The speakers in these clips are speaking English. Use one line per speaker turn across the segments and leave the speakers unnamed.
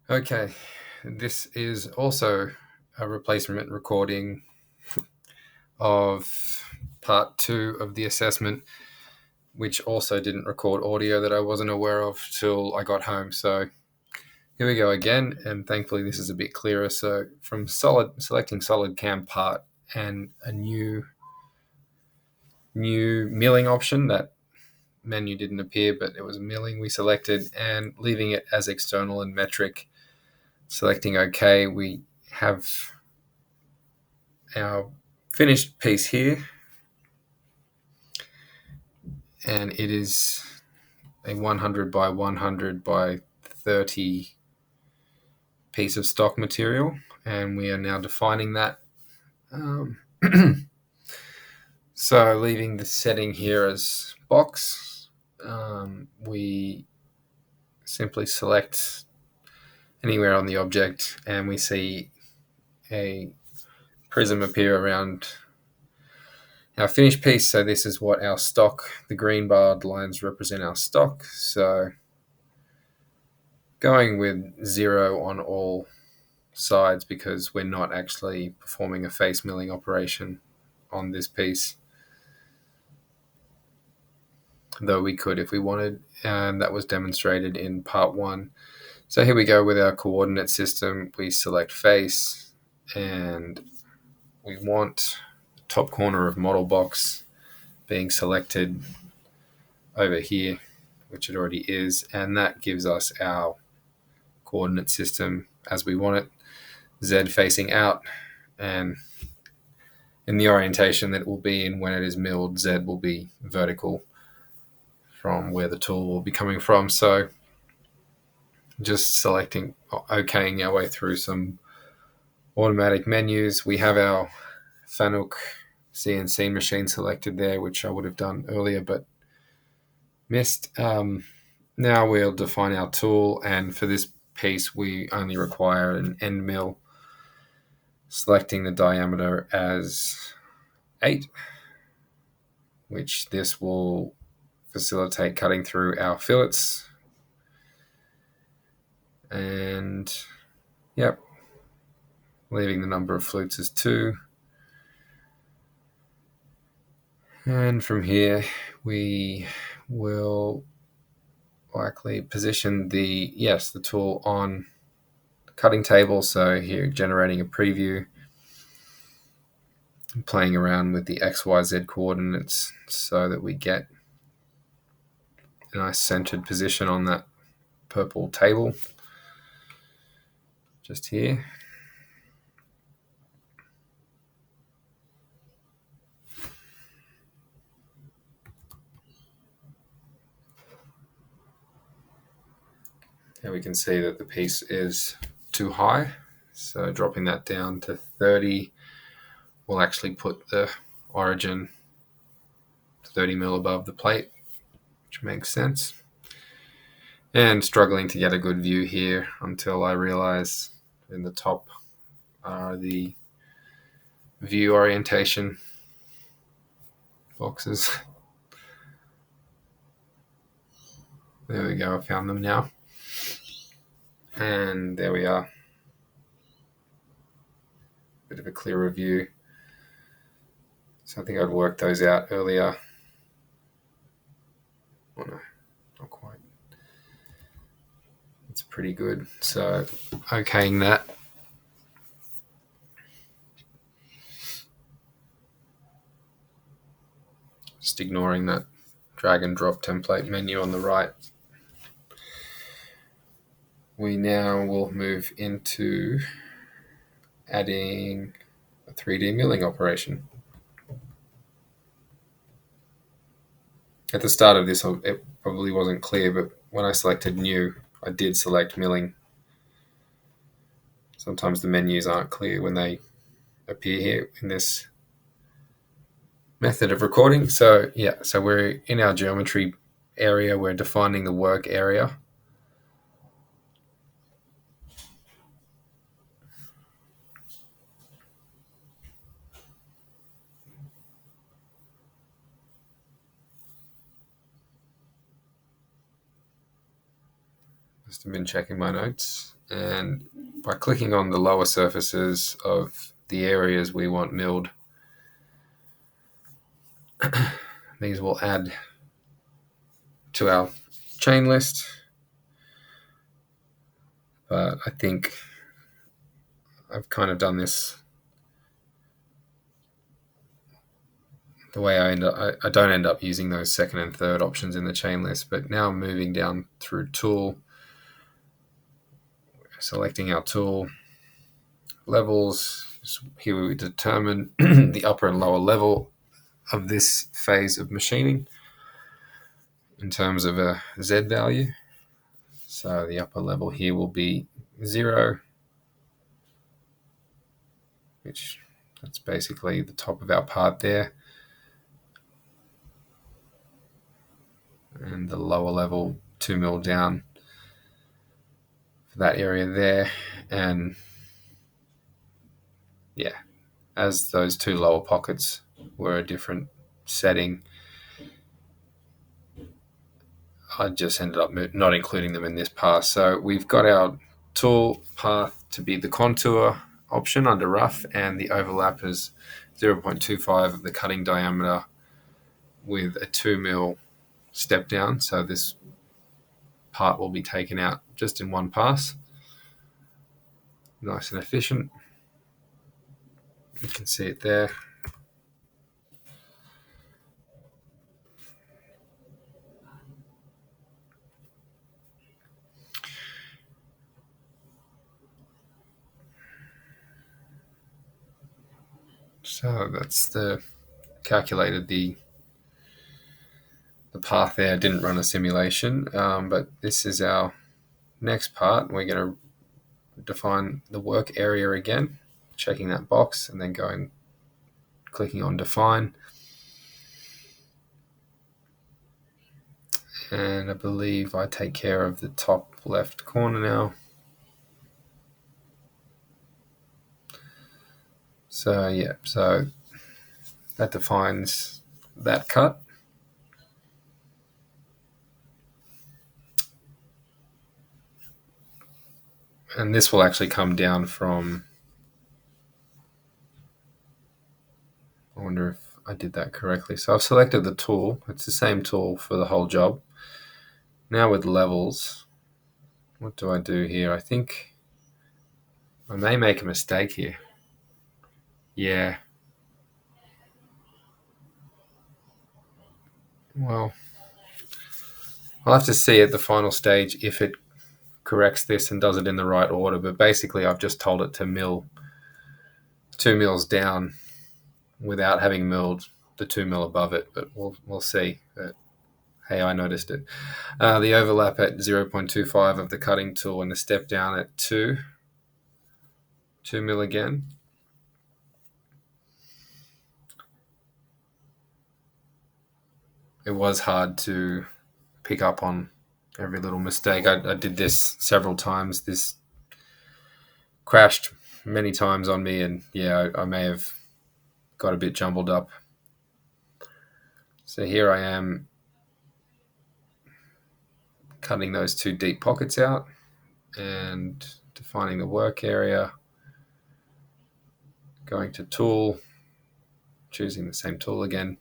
Okay, this is also a replacement recording of part 2 of the assessment, which also didn't record audio that I wasn't aware of till I got home. So here we go again, and thankfully this is a bit clearer. So from selecting SOLIDCAM part and a new milling option, that menu didn't appear, but it was milling we selected, and leaving it as external and metric, selecting OK, we have our finished piece here, and it is a 100 by 100 by 30 piece of stock material, and we are now defining that. So leaving the setting here as box, we simply select anywhere on the object, and we see a prism appear around our finished piece. So this is what our stock, the green barred lines represent our stock. So going with 0 on all sides, because we're not actually performing a face milling operation on this piece, though we could if we wanted, and that was demonstrated in part 1. So here we go with our coordinate system. We select face, and we want the top corner of model box being selected over here, which it already is, and that gives us our coordinate system as we want it. Z facing out, and in the orientation that it will be in when it is milled, Z will be vertical from where the tool will be coming from. So just selecting, okaying our way through some automatic menus. We have our Fanuc CNC machine selected there, which I would have done earlier but missed. Now we'll define our tool, and for this piece we only require an end mill, selecting the diameter as 8, which this will facilitate cutting through our fillets. And yep, leaving the number of flutes as 2. And from here we will likely position the tool on the cutting table. So here, generating a preview, playing around with the XYZ coordinates so that we get a nice centered position on that purple table just here. And we can see that the piece is too high, so dropping that down to 30 will actually put the origin 30 mil above the plate, which makes sense. And struggling to get a good view here until I realized in the top are the view orientation boxes. There we go, I found them now. And there we are. Bit of a clearer view. So I think I'd worked those out earlier. Oh no, not quite. It's pretty good. So okaying that. Just ignoring that drag and drop template menu on the right. We now will move into adding a 3D milling operation. At the start of this, it probably wasn't clear, but when I selected new, I did select milling. Sometimes the menus aren't clear when they appear here in this method of recording. So yeah, so we're in our geometry area, we're defining the work area. Must have been checking my notes. And by clicking on the lower surfaces of the areas we want milled, these will add to our chain list. But I think I've kind of done this the way I don't end up using those second and third options in the chain list. But now moving down through tool, selecting our tool levels. Here we determine the upper and lower level of this phase of machining in terms of a Z value. So the upper level here will be 0, which that's basically the top of our part there. And the lower level 2 mil down for that area there. And yeah, as those two lower pockets were a different setting, I just ended up not including them in this pass. So we've got our tool path to be the contour option under rough, and the overlap is 0.25 of the cutting diameter with a 2 mil step down. So this part will be taken out just in one pass. Nice and efficient. You can see it there. So that's calculated the path there. Didn't run a simulation, but this is our next part. We're going to define the work area again, checking that box, and then clicking on define. And I believe I take care of the top left corner now. So yeah, so that defines that cut. And this will actually come down from, I wonder if I did that correctly. So I've selected the tool. It's the same tool for the whole job. Now with levels, what do I do here? I think I may make a mistake here. Yeah. Well, I'll have to see at the final stage if it corrects this and does it in the right order. But basically, I've just told it to mill 2 mils down without having milled the 2 mil above it. But we'll see. But, hey, I noticed it. The overlap at 0.25 of the cutting tool and the step down at 2 mil again. It was hard to pick up on every little mistake. I did this several times. This crashed many times on me, and yeah, I may have got a bit jumbled up. So here I am cutting those 2 deep pockets out and defining the work area, going to tool, choosing the same tool again.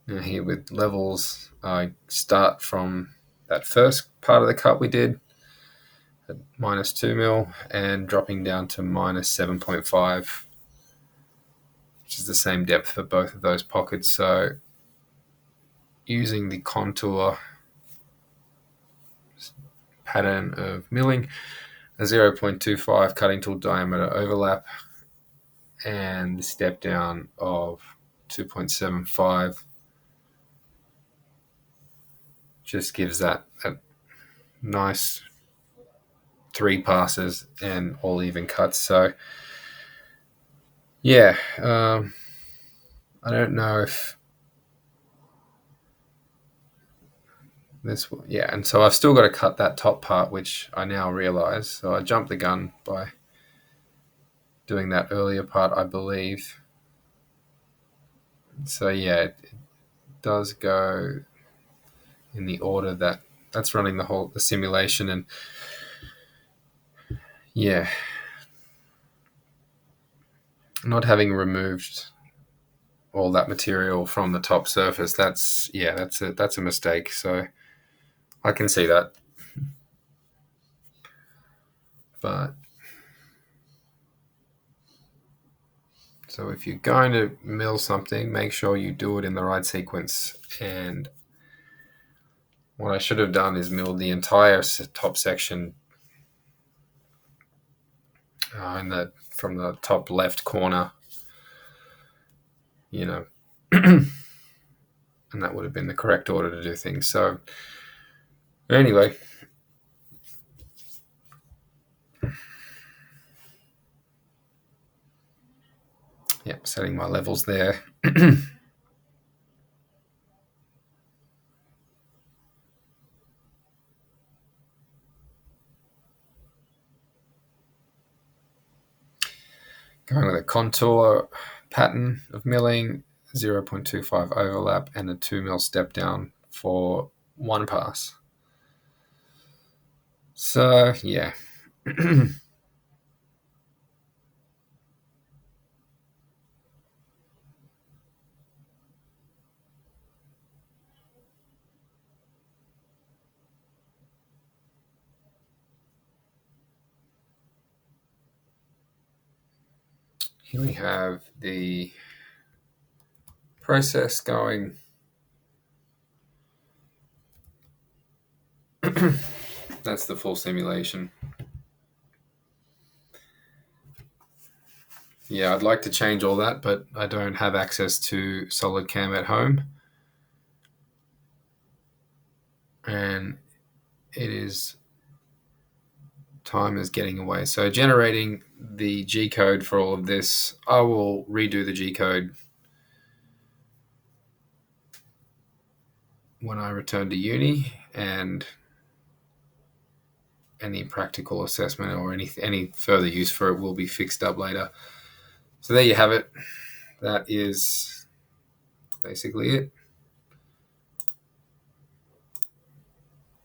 Now here with levels, I start from that first part of the cut we did at minus 2 mil and dropping down to minus 7.5, which is the same depth for both of those pockets. So using the contour pattern of milling, a 0.25 cutting tool diameter overlap, and the step down of 2.75 just gives that nice 3 passes and all even cuts. So yeah, I don't know if this, yeah, and so I've still got to cut that top part, which I now realize. So I jumped the gun by doing that earlier part, I believe. So yeah, it does go in the order that's running the simulation. And Yeah, not having removed all that material from the top surface, that's a mistake. So I can see that. But so if you're going to mill something, make sure you do it in the right sequence. And what I should have done is milled the entire top section from the top left corner, you know, and that would have been the correct order to do things. So anyway, yeah, setting my levels there. Going with a contour pattern of milling, 0.25 overlap, and a 2 mil step down for one pass. So, yeah. Here we have the process going. That's the full simulation. Yeah, I'd like to change all that, but I don't have access to SolidCam at home. And time is getting away. So generating the G code for all of this, I will redo the G code when I return to uni, and any practical assessment or any further use for it will be fixed up later. So there you have it. That is basically it.